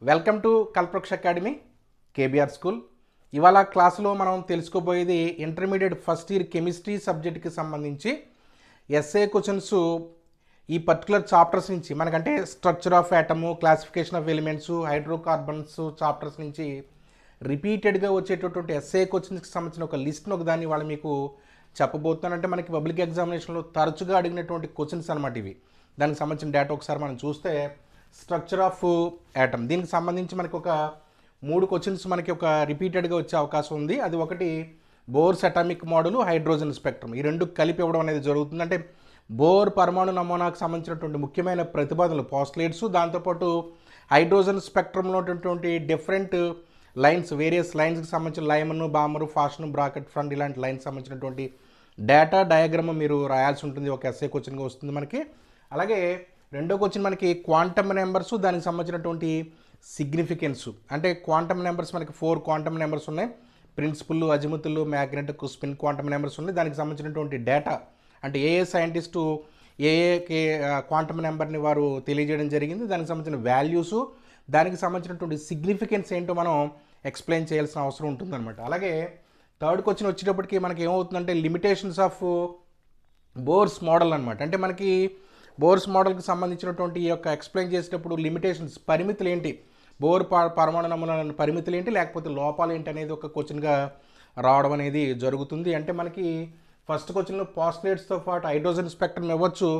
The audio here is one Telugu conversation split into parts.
Welcome to Kalpavriksha academy KBR school. ఇవాళ క్లాసులో మనం తెలుసుకోబోయేది ఇంటర్మీడియట్ ఫస్ట్ ఇయర్ కెమిస్ట్రీ సబ్జెక్ట్కి సంబంధించి ఎస్ఏ క్వశ్చన్స్. ఈ పర్టికులర్ చాప్టర్స్ నుంచి మనకంటే structure of atom, classification of elements, hydrocarbons chapters నుంచి రిపీటెడ్గా వచ్చేటటువంటి ఎస్ఏ క్వశ్చన్స్కి సంబంధించిన ఒక లిస్ట్ని ఒకదాన్ని వాళ్ళు మీకు చెప్పబోతున్నానంటే మనకి పబ్లిక్ ఎగ్జామినేషన్లో తరచుగా అడిగినటువంటి క్వశ్చన్స్ అనమాట ఇవి. దానికి సంబంధించిన డేటా ఒకసారి మనం చూస్తే స్ట్రక్చర్ ఆఫ్ యాటమ్, దీనికి సంబంధించి మనకి ఒక 3 క్వశ్చన్స్ మనకి ఒక రిపీటెడ్గా వచ్చే అవకాశం ఉంది. అది ఒకటి bores atomic model, hydrogen spectrum, ఈ రెండు కలిపి ఇవ్వడం అనేది జరుగుతుంది. అంటే బోర్ పరమాణు నమూనాకు సంబంధించినటువంటి ముఖ్యమైన ప్రతిపాదనలు పాస్టులేట్స్, దాంతోపాటు హైడ్రోజన్ స్పెక్ట్రమ్లో ఉన్నటువంటి డిఫరెంట్ లైన్స్, వేరియస్ లైన్స్కి సంబంధించిన లైమన్, బామరు, ఫాషన్, బ్రాకెట్, ఫ్రంట్ ఇలాంటి లైన్స్ సంబంధించినటువంటి డేటా డయాగ్రామ్ మీరు రాయాల్సి ఉంటుంది. ఒక ఎస్ఏ క్వశ్చన్గా వస్తుంది మనకి. అలాగే రెండో క్వశ్చన్ మనకి క్వాంటమ్ నెంబర్స్, దానికి సంబంధించినటువంటి సిగ్నిఫికెన్స్. అంటే క్వాంటమ్ నెంబర్స్ మనకి 4 క్వాంటమ్ నెంబర్స్ ఉన్నాయి. ప్రిన్సిపుల్, అజిముతులు, మ్యాగ్నెటిక్, స్పిన్ క్వాంటమ్ నెంబర్స్ ఉన్నాయి. దానికి సంబంధించినటువంటి డేటా అంటే ఏ సైంటిస్టు ఏ క్వాంటమ్ నెంబర్ని వారు తెలియజేయడం జరిగింది, దానికి సంబంధించిన వాల్యూస్, దానికి సంబంధించినటువంటి సిగ్నిఫికెన్స్ ఏంటో మనం ఎక్స్ప్లెయిన్ చేయాల్సిన అవసరం ఉంటుందన్నమాట. అలాగే థర్డ్ క్వశ్చన్ వచ్చేటప్పటికి మనకి ఏమవుతుందంటే లిమిటేషన్స్ ఆఫ్ బోర్స్ మోడల్ అనమాట. అంటే మనకి బోర్స్ మోడల్కి సంబంధించినటువంటి ఈ యొక్క ఎక్స్ప్లెయిన్ చేసేటప్పుడు లిమిటేషన్స్, పరిమితులు ఏంటి, బోర్ పరమాణు నమూనాల పరిమితులు ఏంటి, లేకపోతే లోపాలు ఏంటి అనేది ఒక క్వశ్చన్గా రావడం అనేది జరుగుతుంది. అంటే మనకి ఫస్ట్ క్వశ్చన్లో పాస్టులేట్స్తో పాటు హైడ్రోజన్ స్పెక్ట్రమ్ ఇవ్వచ్చు,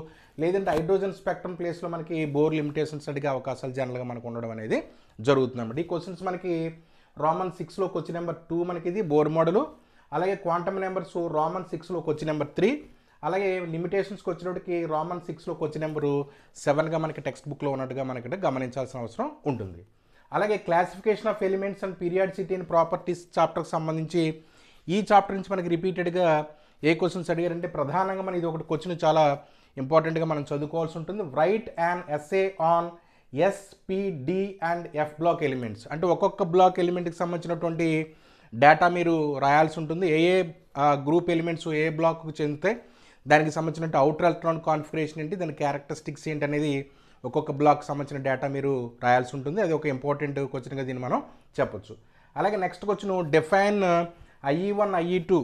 లేదంటే హైడ్రోజన్ స్పెక్ట్రమ్ ప్లేస్లో మనకి బోర్ లిమిటేషన్స్ అడిగే అవకాశాలు జనరల్గా మనకు ఉండడం అనేది జరుగుతుంది అన్నమాట. ఈ క్వశ్చన్స్ మనకి రోమన్ 6లో క్వశ్చన్ నెంబర్ 2 మనకి ఇది బోర్ మోడలు. అలాగే క్వాంటమ్ నెంబర్స్ రోమన్ 6లో క్వశ్చన్ నెంబర్ 3. అలాగే లిమిటేషన్స్కి వచ్చినప్పటికి రోమన్ 6లో క్వశ్చన్ నెంబరు 7గా మనకి టెక్స్ట్ బుక్లో ఉన్నట్టుగా మనకి గమనించాల్సిన అవసరం ఉంటుంది. అలాగే classification of elements and periodicity and properties చాప్టర్కి సంబంధించి ఈ చాప్టర్ నుంచి మనకి రిపీటెడ్గా ఏ క్వశ్చన్స్ అడిగారంటే ప్రధానంగా మన ఇది ఒకటి క్వశ్చన్ చాలా ఇంపార్టెంట్గా మనం చదువుకోవాల్సి ఉంటుంది. Right and SA on SPD and F block elements. అంటే ఒక్కొక్క బ్లాక్ ఎలిమెంట్కి సంబంధించినటువంటి డేటా మీరు రాయాల్సి ఉంటుంది. ఏ గ్రూప్ ఎలిమెంట్స్ ఏ బ్లాక్కు చెందితే దానికి సంబంధించిన అవుటర్ ఎలక్ట్రాన్ కాన్ఫిగరేషన్ ఏంటి, దాని క్యారెక్టరిస్టిక్స్ ఏంటి అనేది ఒక్కొక్క బ్లాక్ సంబంధించిన డేటా మీరు రాయాల్సి ఉంటుంది. అది ఒక ఇంపార్టెంట్ క్వశ్చన్గా దీన్ని మనం చెప్పొచ్చు. అలాగే next question define IE1 IE2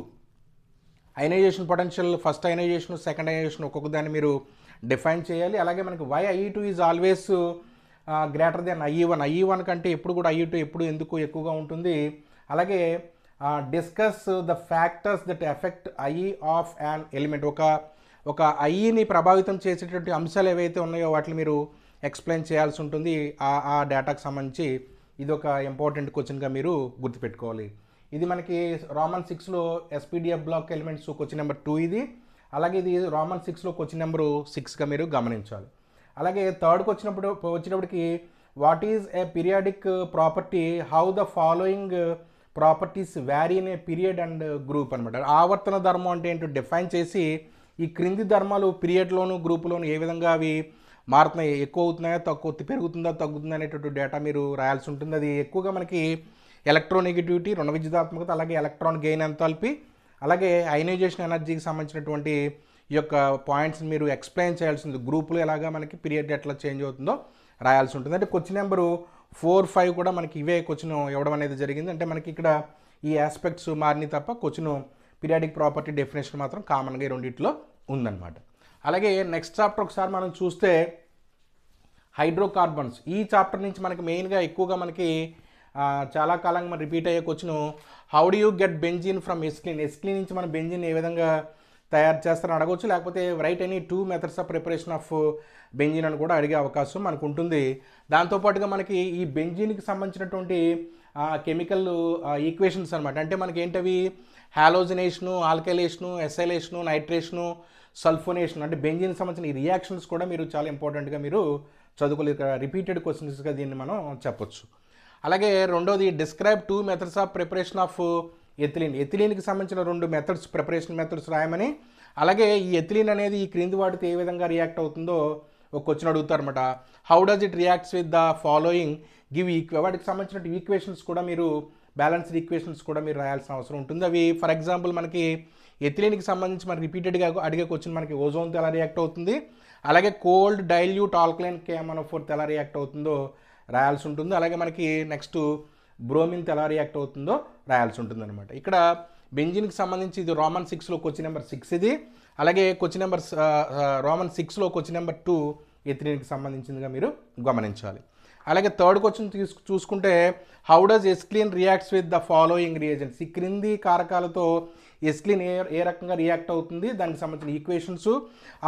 ionization potential, first ionization, second ionization ఒక్కొక్క దాన్ని మీరు డిఫైన్ చేయాలి. అలాగే మనకి why IE2 is always greater than IE1 కంటే ఎప్పుడు కూడా IE2 ఎప్పుడు ఎందుకు ఎక్కువగా ఉంటుంది. అలాగే discuss the factors that affect IE of an element. ఒక ఐఈని ప్రభావితం చేసేటటువంటి అంశాలు ఏవైతే ఉన్నాయో వాటిని మీరు ఎక్స్ప్లెయిన్ చేయాల్సి ఉంటుంది. ఆ డేటాకు సంబంధించి ఇది ఒక ఇంపార్టెంట్ క్వశ్చన్గా మీరు గుర్తుపెట్టుకోవాలి. ఇది మనకి రోమన్ 6లో SPDF block elements question number 2 ఇది. అలాగే ఇది రోమన్ 6లో క్వశ్చన్ నెంబరు 6గా మీరు గమనించాలి. అలాగే థర్డ్కి వచ్చినప్పటికి what is a periodic property, how the following properties vary in a period and group అనమాట. ఆవర్తన ధర్మం అంటే ఏంటో డిఫైన్ చేసి ఈ క్రింది ధర్మాలు పీరియడ్లోను గ్రూపులోను ఏ విధంగా అవి మారుతున్నాయి, ఎక్కువ అవుతున్నాయా పెరుగుతుందా తగ్గుతుందా అనేటువంటి డేటా మీరు రాయాల్సి ఉంటుంది. అది ఎక్కువగా మనకి ఎలక్ట్రోనెగటివిటీ, రుణ విద్యుదాత్మకత, అలాగే ఎలక్ట్రాన్ గెయిన్ ఎంథాల్పీ, అలాగే అయనైజేషన్ ఎనర్జీకి సంబంధించినటువంటి ఈ యొక్క పాయింట్స్ని మీరు ఎక్స్ప్లెయిన్ చేయాల్సింది. గ్రూపులు ఎలాగా మనకి పీరియడ్ ఎట్లా చేంజ్ అవుతుందో రాయాల్సి ఉంటుంది. అంటే క్వశ్చన్ నెంబరు 4, 5 కూడా మనకి ఇవే క్వశ్చన్ ఇవ్వడం అనేది జరిగింది. అంటే మనకి ఇక్కడ ఈ ఆస్పెక్ట్స్ మారిని తప్ప క్వశ్చన్ పీరియాడిక్ ప్రాపర్టీ డెఫినేషన్ మాత్రం కామన్గా ఈ రెండిట్లో ఉందన్నమాట. అలాగే నెక్స్ట్ చాప్టర్ ఒకసారి మనం చూస్తే హైడ్రోకార్బన్స్. ఈ చాప్టర్ నుంచి మనకి మెయిన్గా ఎక్కువగా మనకి చాలా కాలంగా మనం రిపీట్ అయ్యే question how do you get benzene from acetylene. Acetylene నుంచి మనం బెంజిన్ ఏ విధంగా తయారు చేస్తారని అడగవచ్చు, లేకపోతే write any 2 methods of preparation of benzene అని కూడా అడిగే అవకాశం మనకు ఉంటుంది. దాంతోపాటుగా మనకి ఈ బెంజిన్కి సంబంధించినటువంటి కెమికల్ ఈక్వేషన్స్ అనమాట. అంటే మనకి ఏంటవి హాలోజనేషను, ఆల్కైలేషను, ఎసైలేషను, నైట్రేషను, సల్ఫోనేషన్. అంటే బెంజిన్కి సంబంధించిన ఈ రియాక్షన్స్ కూడా మీరు చాలా ఇంపార్టెంట్గా మీరు చదువుకోలేదు. రిపీటెడ్ క్వశ్చన్స్గా దీన్ని మనం చెప్పొచ్చు. అలాగే రెండోది describe 2 methods of preparation of ethylene. ఎథిలీన్కి సంబంధించిన 2 మెథడ్స్, ప్రిపరేషన్ మెథడ్స్ రాయమని. అలాగే ఈ ఎథిలీన్ అనేది ఈ క్రింది వాటితో ఏ విధంగా రియాక్ట్ అవుతుందో ఒక క్వశ్చన్ అడుగుతారనమాట. How does it reacts with the following give వాటికి సంబంధించిన ఈక్వేషన్స్ కూడా మీరు, బ్యాలెన్స్డ్ ఈక్వేషన్స్ కూడా మీరు రాయాల్సిన అవసరం ఉంటుంది. అవి ఫర్ ఎగ్జాంపుల్ మనకి ఎథిలీన్కి సంబంధించి మనకి రిపీటెడ్గా అడిగే క్వశ్చన్ మనకి ఓజోన్తో ఎలా రియాక్ట్ అవుతుంది, అలాగే కోల్డ్ డైల్యూట్ ఆల్కలైన్ KMnO4 ఎలా రియాక్ట్ అవుతుందో రాయాల్సి ఉంటుంది. అలాగే మనకి నెక్స్ట్ బ్రోమిన్తో ఎలా రియాక్ట్ అవుతుందో రాయాల్సి ఉంటుంది అనమాట. ఇక్కడ బెంజిన్కి సంబంధించి ఇది రోమన్ 6లో క్వశ్చన్ నెంబర్ 6 ఇది. అలాగే క్వశ్చన్ నెంబర్ రోమన్ 6లో క్వశ్చన్ నెంబర్ 2 ఎథిలీన్కి సంబంధించిందిగా మీరు గమనించాలి. అలాగే థర్డ్ క్వశ్చన్ చూసుకుంటే how does acetylene reacts with the following reagents. ఈ క్రింది కారకాలతో ఎస్క్లీన్ ఏ రకంగా రియాక్ట్ అవుతుంది, దానికి సంబంధించిన ఈక్వేషన్స్,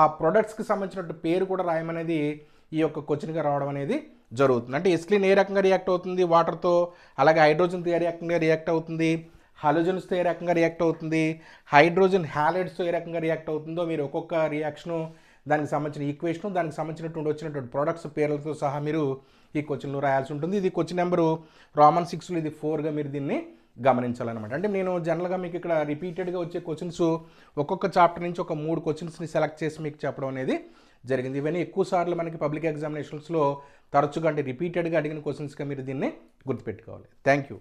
ఆ ప్రొడక్ట్స్కి సంబంధించిన పేరు కూడా రాయమనేది ఈ యొక్క క్వశ్చన్గా రావడం అనేది జరుగుతుంది. అంటే ఎస్క్లీన్ ఏ రకంగా రియాక్ట్ అవుతుంది వాటర్తో, అలాగే హైడ్రోజన్తో ఏ రకంగా రియాక్ట్ అవుతుంది, హాలోజన్స్తో ఏ రకంగా రియాక్ట్ అవుతుంది, హైడ్రోజన్ హ్యాలైడ్స్తో ఏ రకంగా రియాక్ట్ అవుతుందో మీరు ఒక్కొక్క రియాక్షను, దానికి సంబంధించిన ఈక్వేషను, దానికి సంబంధించినటువంటి వచ్చినటువంటి ప్రొడక్ట్స్ పేర్లతో సహా మీరు ఈ క్వశ్చన్లో రాయాల్సి ఉంటుంది. ఇది క్వశ్చన్ నెంబరు రోమన్ 6లో ఇది 4గా మీరు దీన్ని గమనించాలన్నమాట. అంటే నేను జనరల్గా మీకు ఇక్కడ రిపీటెడ్గా వచ్చే క్వశ్చన్స్ ఒక్కొక్క చాప్టర్ నుంచి ఒక 3 క్వశ్చన్స్ని సెలెక్ట్ చేసి మీకు చెప్పడం అనేది జరిగింది. ఇవన్నీ ఎక్కువ సార్లు మనకి పబ్లిక్ ఎగ్జామినేషన్స్లో తరచుగా అంటే రిపీటెడ్గా అడిగిన క్వశ్చన్స్గా మీరు దీన్ని గుర్తుపెట్టుకోవాలి. Thank you.